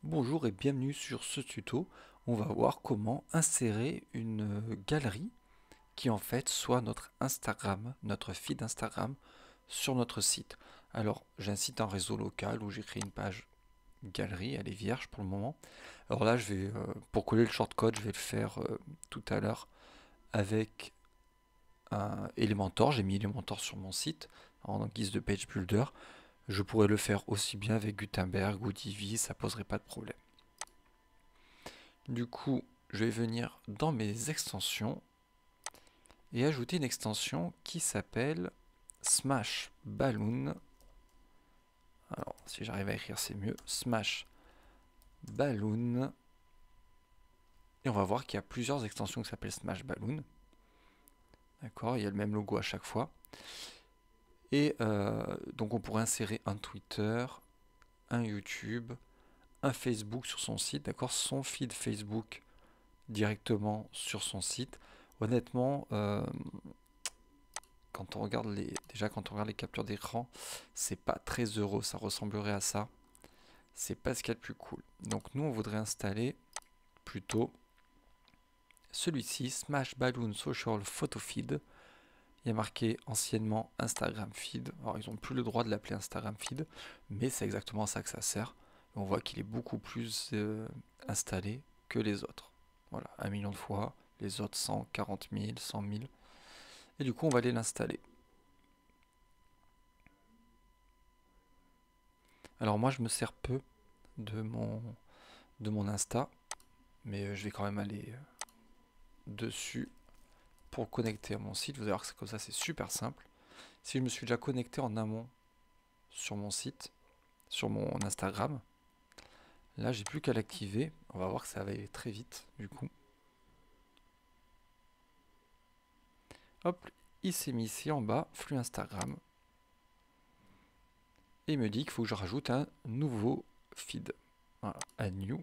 Bonjour et bienvenue sur ce tuto. On va voir comment insérer une galerie qui en fait soit notre Instagram, notre feed Instagram sur notre site. Alors j'ai un site en réseau local où j'ai créé une page galerie, elle est vierge pour le moment. Alors là je vais, pour coller le shortcode, je vais le faire tout à l'heure avec un Elementor. J'ai mis Elementor sur mon site en guise de page builder. Je pourrais le faire aussi bien avec Gutenberg ou Divi, ça poserait pas de problème. Du coup, je vais venir dans mes extensions et ajouter une extension qui s'appelle Smash Balloon. Alors, si j'arrive à écrire, c'est mieux. Smash Balloon. Et on va voir qu'il y a plusieurs extensions qui s'appellent Smash Balloon. D'accord, il y a le même logo à chaque fois. Et donc on pourrait insérer un Twitter, un YouTube, un Facebook sur son site, d'accord, son feed Facebook directement sur son site. Honnêtement, quand on regarde quand on regarde les captures d'écran, c'est pas très heureux, ça ressemblerait à ça. C'est pas ce qu'il y a de plus cool. Donc nous, on voudrait installer plutôt celui-ci, Smash Balloon Social Photo Feed. Il y a marqué anciennement Instagram Feed. Alors ils n'ont plus le droit de l'appeler Instagram Feed, mais c'est exactement à ça que ça sert. Et on voit qu'il est beaucoup plus installé que les autres. Voilà, 1 million de fois, les autres 140 000, 100 000. Et du coup, on va aller l'installer. Alors moi, je me sers peu de mon Insta, mais je vais quand même aller dessus pour connecter à mon site. Vous allez voir que comme ça, c'est super simple. Si je me suis déjà connecté en amont sur mon site, sur mon Instagram, là, j'ai plus qu'à l'activer. On va voir que ça va aller très vite, du coup. Hop, il s'est mis ici en bas, flux Instagram. Et il me dit qu'il faut que je rajoute un nouveau feed. Voilà, un new.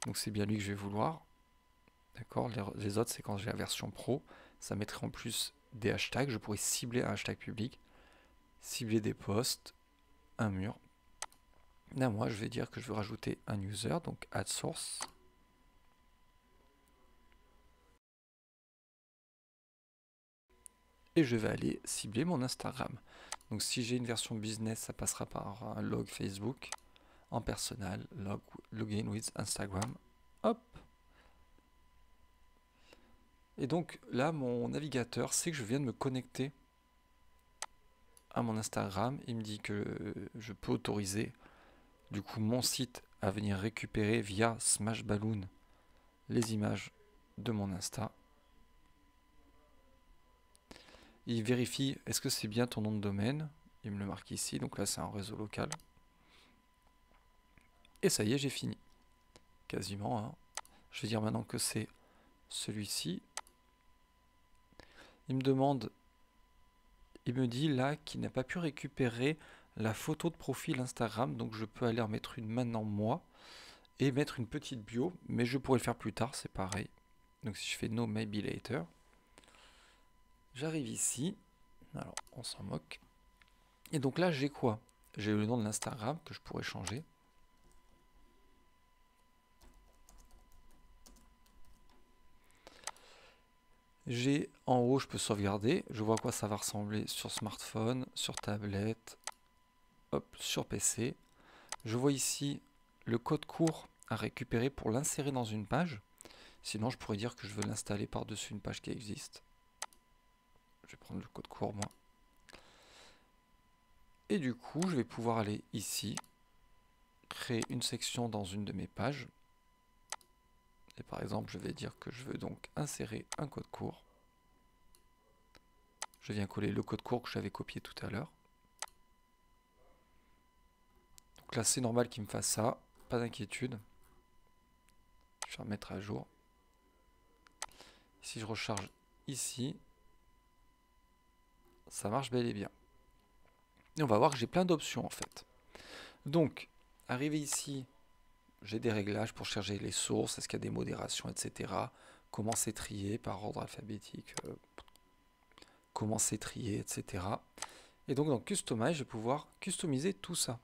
Donc c'est bien lui que je vais vouloir. D'accord, les autres, c'est quand j'ai la version pro. Ça mettrait en plus des hashtags. Je pourrais cibler un hashtag public, cibler des posts, un mur. Là, moi, je vais dire que je veux rajouter un user, donc add source. Et je vais aller cibler mon Instagram. Donc si j'ai une version business, ça passera par un log Facebook. En personnel, login with Instagram. Hop. Et donc là, mon navigateur sait que je viens de me connecter à mon Instagram. Il me dit que je peux autoriser du coup mon site à venir récupérer via Smash Balloon les images de mon Insta. Il vérifie est-ce que c'est bien ton nom de domaine. Il me le marque ici, donc là c'est un réseau local. Et ça y est, j'ai fini. Quasiment. Hein. Je vais dire maintenant que c'est celui-ci. Il me demande, il me dit là qu'il n'a pas pu récupérer la photo de profil Instagram, donc je peux aller en mettre une maintenant moi et mettre une petite bio, mais je pourrais le faire plus tard, c'est pareil. Donc si je fais no maybe later, j'arrive ici, alors on s'en moque, et donc là j'ai quoi? J'ai le nom de l'Instagram que je pourrais changer. J'ai en haut, je peux sauvegarder, je vois à quoi ça va ressembler sur smartphone, sur tablette, hop, sur PC. Je vois ici le code court à récupérer pour l'insérer dans une page. Sinon, je pourrais dire que je veux l'installer par-dessus une page qui existe. Je vais prendre le code court, moi. Et du coup, je vais pouvoir aller ici, créer une section dans une de mes pages. Et par exemple, je vais dire que je veux donc insérer un code court. Je viens coller le code court que j'avais copié tout à l'heure. Donc là, c'est normal qu'il me fasse ça. Pas d'inquiétude. Je vais remettre à jour. Si je recharge ici, ça marche bel et bien. Et on va voir que j'ai plein d'options en fait. Donc, arrivé ici, j'ai des réglages pour chercher les sources, est-ce qu'il y a des modérations, etc. Comment c'est trié par ordre alphabétique, comment c'est trié, etc. Et donc dans Customize, je vais pouvoir customiser tout ça.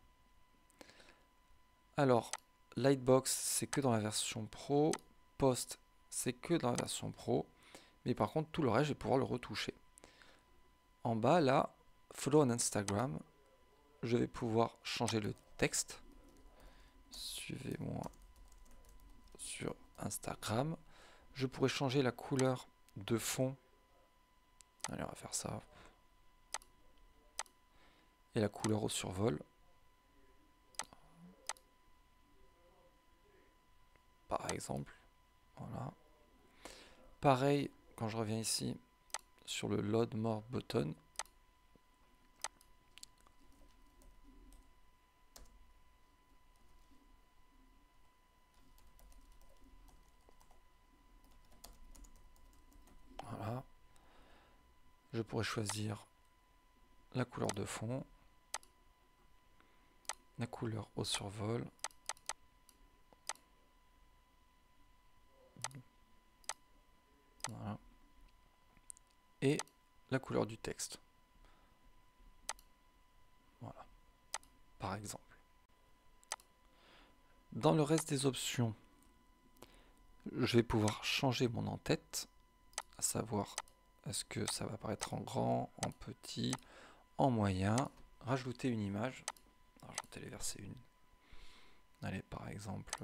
Alors, Lightbox, c'est que dans la version Pro. Post, c'est que dans la version Pro. Mais par contre, tout le reste, je vais pouvoir le retoucher. En bas, là, Follow on Instagram, je vais pouvoir changer le texte. Suivez-moi sur Instagram. Je pourrais changer la couleur de fond. Allez, on va faire ça. Et la couleur au survol. Par exemple. Voilà. Pareil, quand je reviens ici sur le Load More button. Voilà. Je pourrais choisir la couleur de fond, la couleur au survol. Voilà. Et la couleur du texte. Voilà. Par exemple. Dans le reste des options, je vais pouvoir changer mon en-tête, à savoir est-ce que ça va apparaître en grand, en petit, en moyen, rajouter une image. Alors, je vais téléverser une. Allez, par exemple,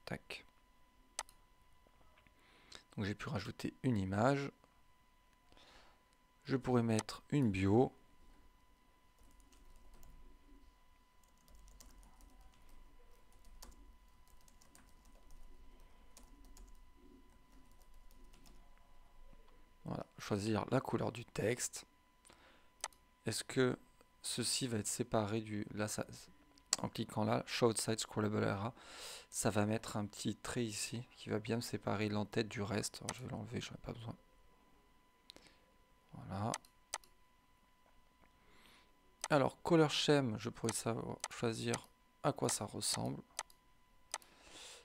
tac. Donc j'ai pu rajouter une image. Je pourrais mettre une bio. Voilà, choisir la couleur du texte. Est-ce que ceci va être séparé du... Là, ça, en cliquant là, Show Outside Scrollable Area, ça va mettre un petit trait ici qui va bien me séparer l'entête du reste. Alors, je vais l'enlever, j'en ai pas besoin. Voilà. Alors, Color Scheme, je pourrais choisir à quoi ça ressemble.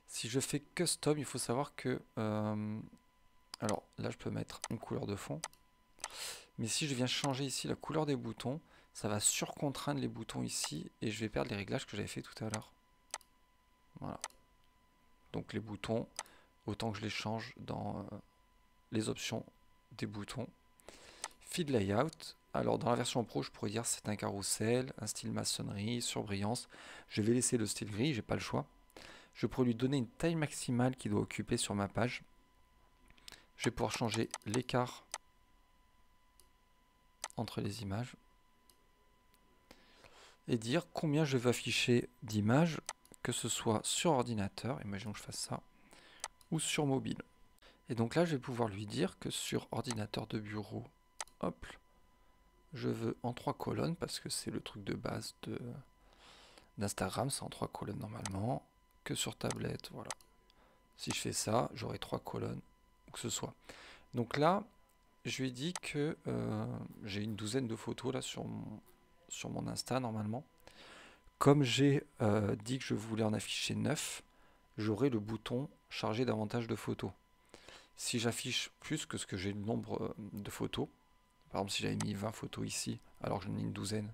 Si je fais Custom, il faut savoir que... alors, là, je peux mettre une couleur de fond. Mais si je viens changer ici la couleur des boutons, ça va surcontraindre les boutons ici et je vais perdre les réglages que j'avais fait tout à l'heure. Voilà. Donc les boutons, autant que je les change dans les options des boutons. Feed Layout. Alors dans la version Pro, je pourrais dire c'est un carrousel, un style maçonnerie, surbrillance. Je vais laisser le style gris, j'ai pas le choix. Je pourrais lui donner une taille maximale qu'il doit occuper sur ma page. Je vais pouvoir changer l'écart entre les images et dire combien je veux afficher d'images, que ce soit sur ordinateur, imaginons que je fasse ça, ou sur mobile. Et donc là, je vais pouvoir lui dire que sur ordinateur de bureau, hop, je veux en 3 colonnes, parce que c'est le truc de base d'Instagram, c'est en 3 colonnes normalement, que sur tablette, voilà. Si je fais ça, j'aurai 3 colonnes, où que ce soit. Donc là, je lui ai dit que j'ai une douzaine de photos là sur mon Insta normalement. Comme j'ai dit que je voulais en afficher 9, j'aurai le bouton charger davantage de photos. Si j'affiche plus que ce que j'ai le nombre de photos, par exemple si j'avais mis 20 photos ici alors que j'en ai une douzaine,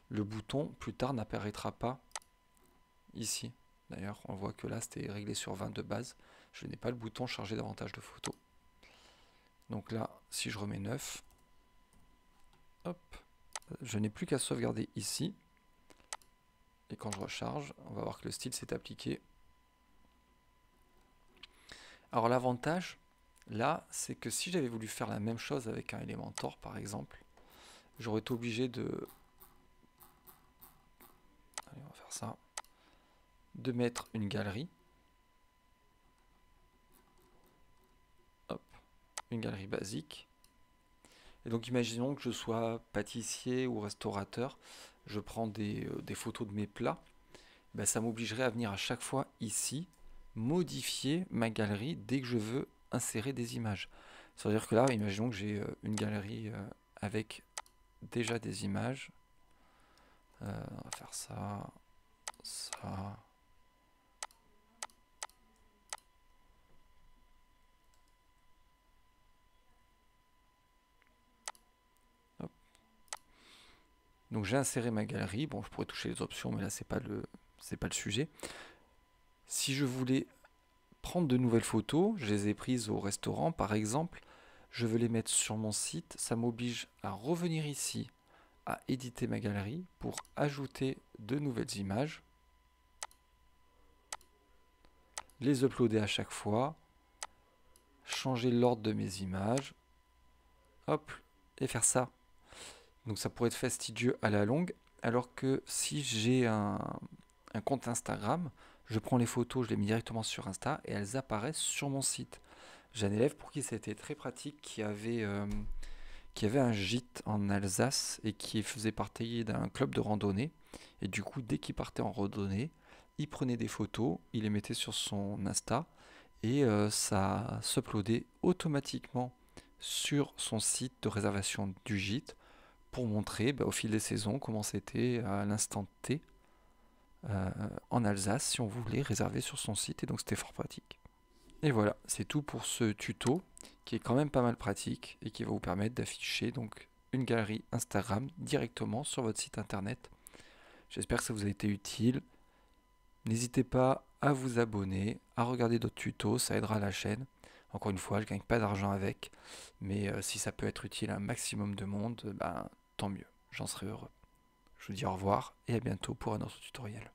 le bouton plus tard n'apparaîtra pas ici. D'ailleurs on voit que là c'était réglé sur 20 de base, je n'ai pas le bouton charger davantage de photos. Donc là si je remets 9, hop, je n'ai plus qu'à sauvegarder ici. Et quand je recharge, on va voir que le style s'est appliqué. Alors l'avantage, là, c'est que si j'avais voulu faire la même chose avec un Elementor, par exemple, j'aurais été obligé de... Allez, on va faire ça. De mettre une galerie. Hop, une galerie basique. Et donc imaginons que je sois pâtissier ou restaurateur, je prends des photos de mes plats, ben, ça m'obligerait à venir à chaque fois ici, modifier ma galerie dès que je veux insérer des images. C'est-à-dire que là, imaginons que j'ai une galerie avec déjà des images. On va faire ça, ça. Hop. Donc j'ai inséré ma galerie. Bon, je pourrais toucher les options, mais là c'est pas c'est pas le sujet. Si je voulais prendre de nouvelles photos, je les ai prises au restaurant par exemple, je veux les mettre sur mon site, ça m'oblige à revenir ici, à éditer ma galerie pour ajouter de nouvelles images, les uploader à chaque fois, changer l'ordre de mes images, hop, et faire ça. Donc ça pourrait être fastidieux à la longue, alors que si j'ai un compte Instagram, je prends les photos, je les mets directement sur Insta et elles apparaissent sur mon site. J'ai un élève pour qui c'était très pratique, qui avait un gîte en Alsace et qui faisait partie d'un club de randonnée. Et du coup, dès qu'il partait en randonnée, il prenait des photos, il les mettait sur son Insta et ça s'uploadait automatiquement sur son site de réservation du gîte pour montrer au fil des saisons comment c'était à l'instant T en Alsace si on voulait réserver sur son site, et donc c'était fort pratique. Et voilà, c'est tout pour ce tuto qui est quand même pas mal pratique et qui va vous permettre d'afficher donc une galerie Instagram directement sur votre site internet. J'espère que ça vous a été utile. N'hésitez pas à vous abonner, à regarder d'autres tutos, ça aidera la chaîne. Encore une fois, je ne gagne pas d'argent avec, mais si ça peut être utile à un maximum de monde, ben, tant mieux, j'en serai heureux. Je vous dis au revoir et à bientôt pour un autre tutoriel.